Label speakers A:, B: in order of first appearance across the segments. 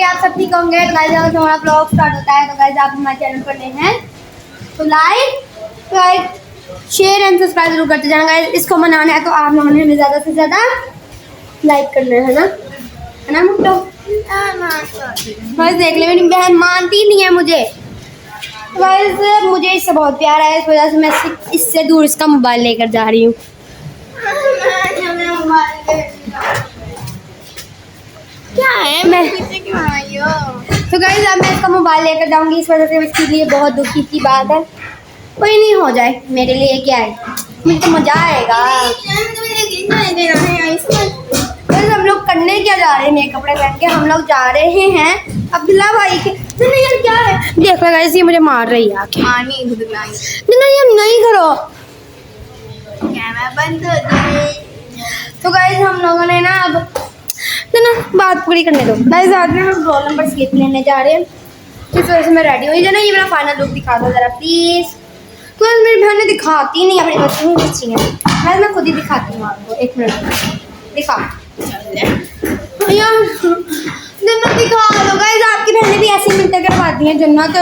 A: कि आप सब ठीक होंगे। तो गाइस अगर हमारा ब्लॉग स्टार्ट होता है तो गाइस आप हमारे चैनल पर नए हैं तो लाइक शेयर एंड सब्सक्राइब जरूर करते जाना गाइस। इसको मनाना है तो आप लोगों ने हमें ज़्यादा से ज़्यादा लाइक करना है ना मुट्टो। गाइस देख ले मेरी बहन मानती नहीं है मुझे। गाइस मुझे इससे बहुत प्यार है, इस वजह से मैं इससे दूर इसका मोबाइल लेकर जा रही हूँ। क्या है मैं क्यों आई हो? तो गाइस अब मैं इसका मोबाइल लेकर जाऊंगी, इस वजह से इसके लिए बहुत दुखी की बात है। कोई नहीं, हो जाए मेरे लिए क्या है, मुझे तो मजा आएगा। हम लोग करने क्या जा रहे हैं, नए कपड़े पहन के हम लोग जा रहे हैं अब्दुल्ला भाई के। नहीं यार क्या है, देख लो गाइस ये मुझे मार रही है आके। नहीं यार नहीं करो, कैमरा बंद हो जाए। तो गाइस हम लोगों ने ना अब ना बात पूरी करने दो। गाइस आज में हम रोल नंबर स्लिप लेने जा रहे हैं, इस वजह से मैं रेडी हुई। ना ये मेरा फाइनल लुक दिखा दो जरा प्लीज। तो मेरी बहन ने दिखाती नहीं अपनी बच्ची है, मैं खुद ही दिखाती हूँ आपको। एक मिनट दिखा यार, जन्नत दिखा दो गाइस। आपकी बहनें भी ऐसी मिलते करवाती हैं जन्नत।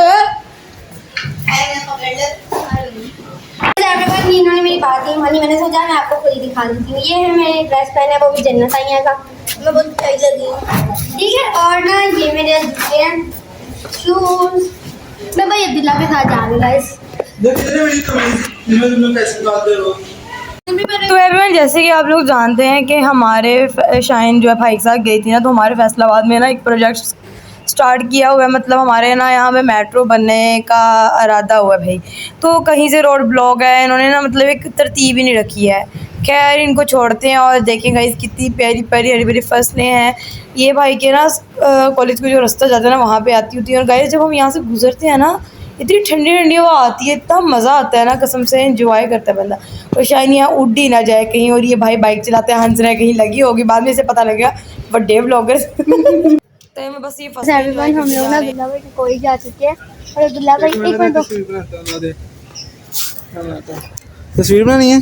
A: इन्होंने मेरी बात नहीं मानी, मैंने सोचा मैं आपको खुद ही दिखा देती हूँ। ये है मेरे ड्रेस पहने, वो भी जन्नत आई का, मैं बहुत सही लगी। ठीक है, और ना ये मेरे जूते हैं, शूज। मैं भाई अब्दुल्ला के साथ जा रही गाइस।
B: तो एवरीवन जैसे कि आप लोग जानते हैं कि हमारे शाइन जो है भाई के साथ गई थी ना, तो हमारे फैसलाबाद में ना एक प्रोजेक्ट स्टार्ट किया हुआ है। मतलब हमारे ना यहाँ पे मेट्रो बनने का इरादा हुआ है भाई। तो कहीं से रोड ब्लॉक है, इन्होंने ना मतलब एक तरतीब ही नहीं रखी है। खैर इनको छोड़ते हैं और देखें गाइस कितनी प्यारी प्यारी हरी भरी फसलें हैं। ये भाई के ना कॉलेज को जो रास्ता जाता है ना वहाँ पे आती होती है। और गाइस जब हम यहाँ से गुजरते हैं ना, इतनी ठंडी ठंडी हवा आती है, इतना मज़ा आता है ना, कसम से एंजॉय करता है बंदा। और शायद यहाँ उड़ ही ना जाए कहीं। और ये भाई बाइक चलाते हैं, हंस रहे कहीं लगी होगी, बाद में इसे पता लग गया बड़े ब्लॉगर। तो मैं बस ये
A: हम लोग ना अब्दुल्ला भाई के कोई जा चुके हैं। और अब्दुल्ला भाई एक मिनट
C: तस्वीर बनानी है।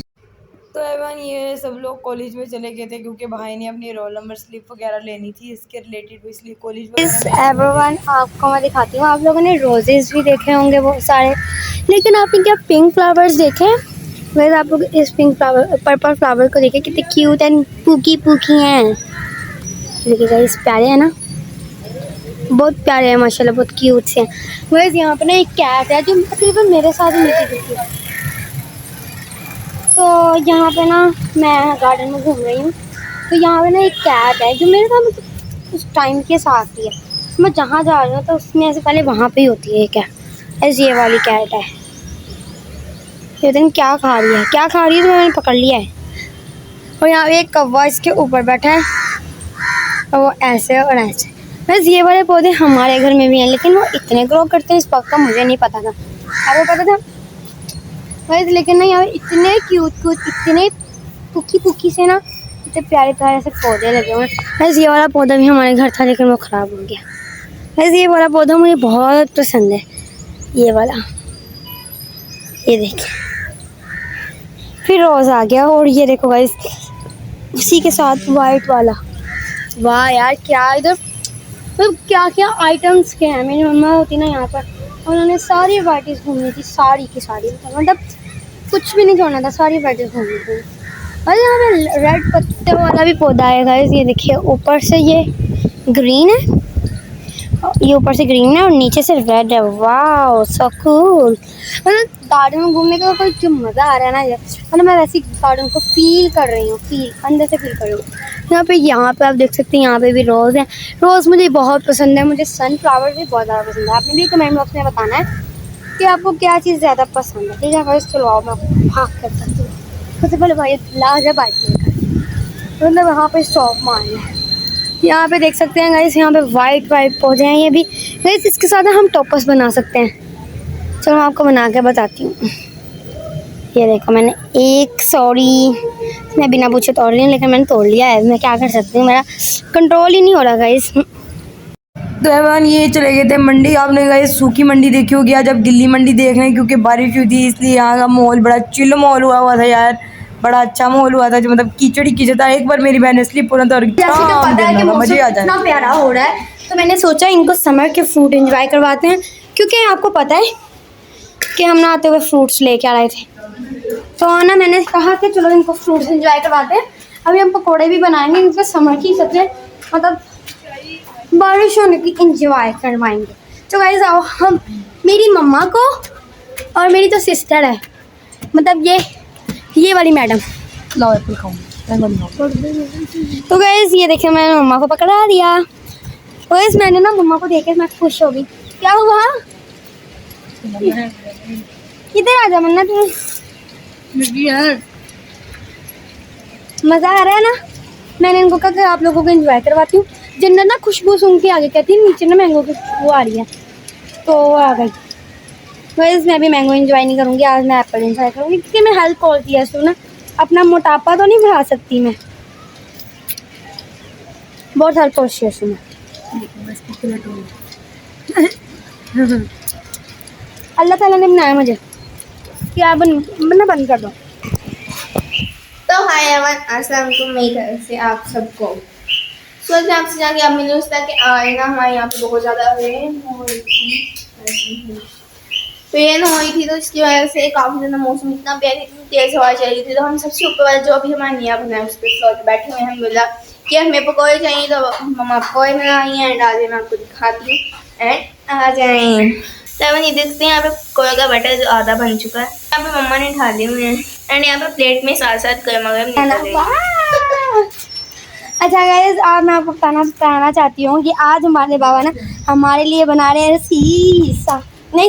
B: तो एवन ये सब लोग कॉलेज में चले गए थे क्योंकि भाई ने अपनी रोल नंबर स्लिप वगैरह लेनी थी इसके रिलेटेड, इसलिए कॉलेज
A: एवरीवन आपको मैं दिखाती हूँ। आप लोगों ने रोजेस भी देखे होंगे बहुत सारे, लेकिन आपने क्या पिंक फ्लावर्स देखे? वैसे आप लोग इस पिंक फ्लावर पर्पल फ्लावर को देखे, कितने क्यूट एंड पूकी पूकी हैं। देखिएगा इस प्यारे है ना, बहुत प्यारे हैं माशाल्लाह, बहुत क्यूट से हैं। वैसे यहाँ पे ना एक कैट है जो तकरीबन मेरे साथ ही मिलती जुलती है। तो यहाँ पे ना मैं गार्डन में घूम रही हूँ, तो यहाँ पे ना एक कैट है जो मेरे साथ मतलब उस टाइम के साथ ही है। मैं जहाँ जा रही हूँ तो उसमें ऐसे पहले वहाँ पे ही होती है कैट। ऐसे ये वाली कैट है, ये दिन क्या खा रही है तो मैंने पकड़ लिया है। और यहाँ पे एक कौवा इसके ऊपर बैठा है और वो ऐसे और ऐसे। बस ये वाले पौधे हमारे घर में भी हैं, लेकिन वो इतने ग्रो करते हैं इस वक्त का मुझे नहीं पता था। आपको पता था बस? लेकिन ना यहाँ इतने क्यूट इतने पुकी से ना, इतने प्यारे प्यारे से पौधे लगे हुए हैं। बस ये वाला पौधा भी हमारे घर था लेकिन वो ख़राब हो गया। बस ये वाला पौधा मुझे बहुत पसंद है, ये वाला, ये देखिए। फिर रोज़ आ गया और ये देखो गाइस उसी के साथ वाइट वाला। वाह यार क्या इधर मतलब क्या क्या आइटम्स के हैं। मेरी मम्मा होती ना यहाँ पर, उन्होंने सारी वैराइटीज़ घूमनी थी, सारी की सारी, मतलब कुछ भी नहीं छोड़ना था, सारी वैराइटीज़ घूमनी थी। और यहाँ पे रेड पत्ते वाला भी पौधा है गाइस, ये देखिए ऊपर से ये ग्रीन है, ये ऊपर से ग्रीन है और नीचे से रेड है। वाह सो कूल। मतलब गार्डन में घूमने का कोई जो मज़ा आ रहा है ना, मतलब मैं वैसे गार्डन को फील कर रही हूँ, अंदर से फील कर रही हूँ। यहाँ पे आप देख सकते हैं, यहाँ पे भी रोज़ हैं। रोज़ मुझे बहुत पसंद है, मुझे सनफ्लावर भी बहुत ज़्यादा पसंद है। आपने भी कमेंट बॉक्स में बताना है कि आपको क्या चीज़ ज़्यादा पसंद है। ठीक है भाई चलो आओ, मैं भाग कर सकती हूँ। सबसे पहले भाई ला जाए बाइक लेकर, मतलब वहाँ पर स्टॉप मारना है। यहाँ पे देख सकते हैं गाइस, यहाँ पे वाइट पौधे हैं। ये भी गाइस इसके साथ हम टॉपर्स बना सकते हैं। चलो मैं आपको बना के बताती हूँ। ये देखो मैंने मैं बिना पूछे तोड़ रही हूँ, लेकिन मैंने तोड़ लिया है। मैं क्या कर सकती हूँ, मेरा कंट्रोल ही नहीं हो रहा गाइस।
B: तो एवन ये चले गए थे मंडी। आपने गाइस सूखी मंडी देखी होगी, आज अब गिल्ली मंडी देख रहे हैं क्योंकि बारिश हुई थी, इसलिए यहाँ का माहौल बड़ा चिल माहौल हुआ था यार। बड़ा अच्छा माहौल हुआ था, जो मतलब कीचड़ था। एक बार मेरी बहन स्लिप हो रहा था और
A: जैसे कि पता है कि मौसम इतना प्यारा हो रहा है तो मैंने सोचा इनको समर के फ्रूट एंजॉय करवाते हैं, क्योंकि आपको पता है कि हम ना आते हुए फ्रूट्स लेके आ रहे थे। तो ना मैंने कहा कि चलो इनको फ्रूट्स एंजॉय करवाते हैं। अभी हम पकोड़े भी बनाएंगे, इनको समर की सबसे मतलब बारिश होने की एंजॉय करवाएंगे। तो गाइस आओ, हम मेरी मम्मा को और मेरी तो सिस्टर है, मतलब ये वाली मैडम।
B: लाओ एप्पल खाऊंगी।
A: तो गाइस ये देखिए मैंने मम्मा को पकड़ा दिया। तो गाइस मैंने ना मम्मा को देखे मैं खुश हो गई। क्या हुआ? किधर आ जा मन्ना तू। मज़ा आ रहा है ना। मैंने इनको कहा कि आप लोगों को एंजॉय करवाती हूँ। जन्नत ना खुशबू सूंघ के आगे कहती है नीचे ना मैंगो की खुशबू आ रही है, तो वो आ गई। वैसे मैं भी मैंगो एंजॉय नहीं करूँगी आज, मैं एप्पल एंजॉय करूँगी, क्योंकि मैं हेल्थ कॉन्शियस हूँ ना। अपना मोटापा तो नहीं बढ़ा सकती मैं, बहुत हेल्थ कॉन्शियस हूँ मैं। अल्लाह ताला ने बनाया मुझे, क्या बनना बंद कर दो।
D: तो हाय एवरीवन, अस्सलाम वालेकुम मेरी तरफ से आप सबको। सोच में आपसे जाके अब मैंने उस कि आज ना हमारे यहाँ पे बहुत ज़्यादा रेन हो रही थी। रेन हो रही थी तो इसकी वजह से काफ़ी ज़्यादा मौसम इतना बेहद इतनी तेज़ हवा चल रही थी। तो हम सबसे ऊपर वाला जो अभी हमारे निया बना है उस पर फ्लोर पर बैठे हुए हैं। हम बोला कि हमें पकौड़े चाहिए, तो मम्मा पकौड़े बनाई हैं। एंड आज मैं आपको दिखाती हूँ एंड आ जाए। तो ये देखते हैं यहाँ पे पकौड़े का बैटर जो आधा बन चुका है। यहाँ पे मम्मा ने ढाले हुए हैं एंड यहाँ पे प्लेट में साथ साथ गर्मा गर्म निकल रहे हैं।
A: अच्छा गाइस, आज मैं आपको बताना चाहती हूँ कि आज हमारे बाबा ना हमारे लिए बना रहे हैं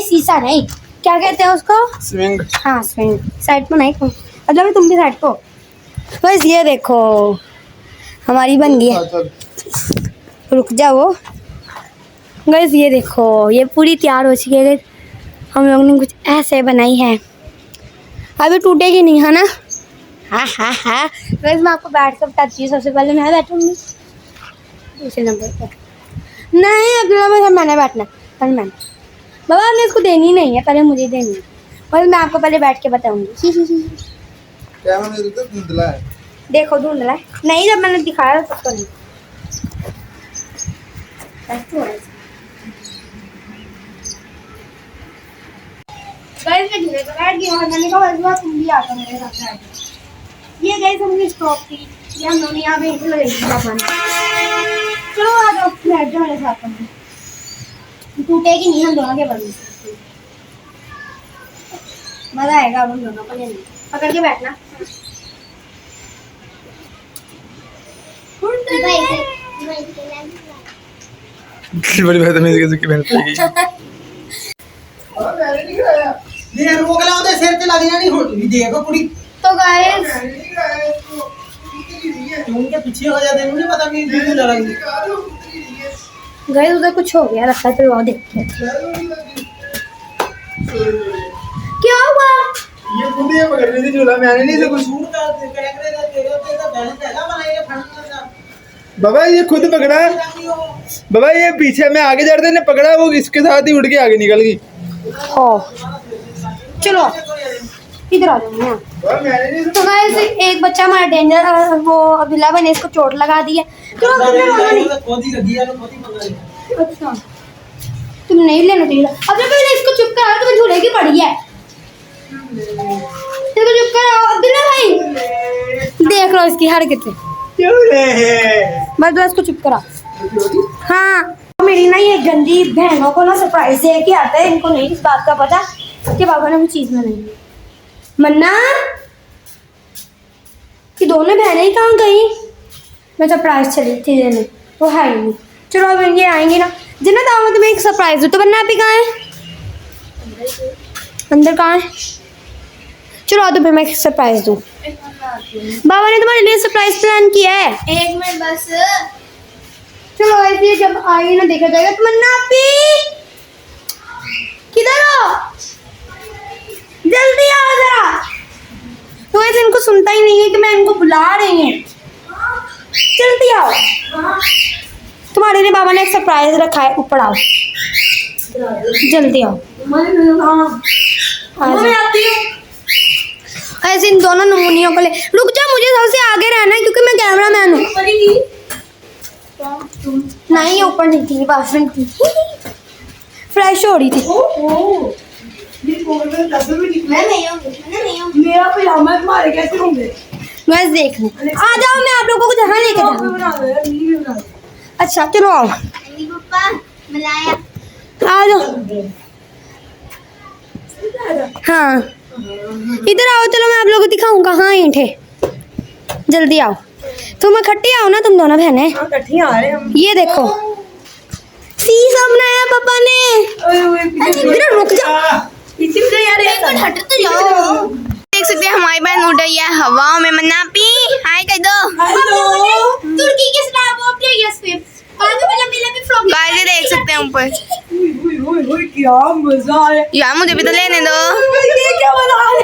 A: शीशा नहीं, क्या कहते हैं उसको?
C: स्विंग।
A: हाँ स्विंग। साइड पर नहीं, मतलब तुम भी साइड को। बस ये देखो हमारी बन गई है। रुक जाओ गाइस, ये देखो ये पूरी तैयार हो चुकी है। हम लोग ने कुछ ऐसे बनाई है, अभी टूटेगी नहीं है ना। हाँ हाँ हाँ। वैसे मैं आपको बैठ कर बताती हूँ। सबसे पहले मैं बैठूँगी दूसरे नंबर पर। नहीं अगला नंबर मैंने बैठना, पहले मैंने। बाबा हमने इसको देनी नहीं है, पहले मुझे देनी है। और मैं आपको पहले बैठ के बताऊँगी।
C: कैमरा में तो धुंधला है।
A: देखो धुंधला है नहीं, जब मैंने दिखाया तब तो नहीं। गाइस मैं झूले पर बैठ गई और मैंने कहा इस बार तुम भी आ जाओ मेरे साथ बैठ। ये गाइस हमने स्टॉप की, ये हम दोनों यहाँ पे इंटर लगेगी पानी। चलो आ जाओ बैठ जाओ मेरे साथ में, टूटेगी नहीं हम दोनों के बंद। मजा आएगा हम दोनों को, लेने पकड़ के बैठना।
C: बड़ी बदतमीजी कैसे की बहन पाएगी।
E: ये रोक लाओ तो सिर ते लग जानी होती देखो कुड़ी।
A: तो गाइस
E: उनके पीछे हो जाते हैं, मुझे पता नहीं क्यों लड़ाई।
A: गाइस उधर कुछ हो गया रखा, चलो आओ देखते हैं क्या हुआ।
C: ये खुद ये पकड़ रही थी झूला में आने नहीं से कुछ।
E: सूट का करेक्टर का तेरा बहन पहला बनाएगा फंड का।
C: बाबा ये खुद पकड़ा, बाबा ये पीछे में आगे चढ़ते ने पकड़ा, वो इसके साथ ही उड़ के आगे निकल गई।
A: हो चलो इधर आ जाओ यहाँ। तो गाइस एक बच्चा हमारा डेंजर, वो अब्दुल्ला भाई ने इसको चोट लगा दी है। तो
E: खोदी लगी है, खोदी पकड़ लिया।
A: अच्छा तुम नहीं लेना चाहिए। अब जब मैंने इसको चुप करा तो झूले की पड़ी है। इसको चुप कराओ अब्दुल्ला भाई, देख लो इसकी हरकतें। बस इसको चुप करा। हाँ मेरी ना ये गंदी बहनों को ना सरप्राइज दे के आता है, इनको नहीं इस बात का पता कि बाबा ने वो चीज बनाई। मन्ना कि दोनों बहनें ही कहाँ गई? मैं सरप्राइज चली थी देने, वो है ही नहीं। चलो अब ये आएंगे ना। जिन्ना दावा तुम्हें एक सरप्राइज दो, तो बनना आप ही कहाँ है? अंदर कहाँ है? चलो आ तो फिर मैं एक सरप्राइज दूँ। बाबा ने तुम्हारे लिए सरप्राइज प्लान किया है।
D: एक मिनट बस।
A: चलो ऐसे जब आएगी ना देखा जाएगा। तो मन्ना आपी किधर हो? जल्दी आओ जरा। तो ऐसे इनको सुनता ही नहीं है कि मैं इनको बुला रही हूँ। जल्दी आओ, तुम्हारे लिए बाबा ने एक सरप्राइज रखा है, ऊपर आओ जल्दी आओ। ऐसे इन दोनों नमूनियों को ले। रुक जा, मुझे सबसे आगे रहना है क्योंकि मैं कैमरा मैन हूँ। नहीं ऊपर नहीं थी, बाथरूम थी। फ्रेश हो रही थी।
D: मैं नहीं हूँ।
B: मेरा पजामा तुम्हारे कैसे होंगे?
A: बस देख लो, आ जाओ, मैं आप लोगों को जहाँ लेके जाऊँ।
B: बना दो यार, नीली बना दो।
A: अच्छा चलो आओ,
D: अली पापा मलाया।
A: आ जाओ। हाँ इधर आओ, चलो मैं आप लोगों को दिखाऊं कहाँ ईंट है। जल्दी आओ, तुम इकट्ठी आओ ना, तुम दोनों बहनें।
B: हाँ कट्ठी आ रहे हैं हम।
A: ये देखो शीशा बनाया पापा ने। इधर रुक जा,
B: पीछे से यार
D: एक हट तो जाओ। देख सकते हैं हमारी बहन उड़ रही है हवाओं में। मन्नापी हाय कह दो।
A: तुर्की के स्टार वो अपने यस पे आगे वाला मिला भी फ्रॉक।
D: गाइस ये देख सकते हैं ऊपर।
B: क्या मजा आया
D: यार मुझे भी तो लेने दो।
B: ये क्या बना रहे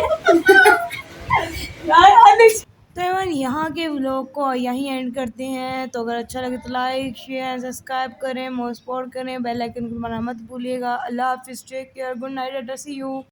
B: यार। तो एवन यहाँ के व्लॉग को यहीं एंड करते हैं। तो अगर अच्छा लगे तो लाइक शेयर सब्सक्राइब करें, मोर सपोर्ट करें, बेल आइकन को दबाना मत भूलिएगा। अल्लाह हाफिज़, take care, good night, see you.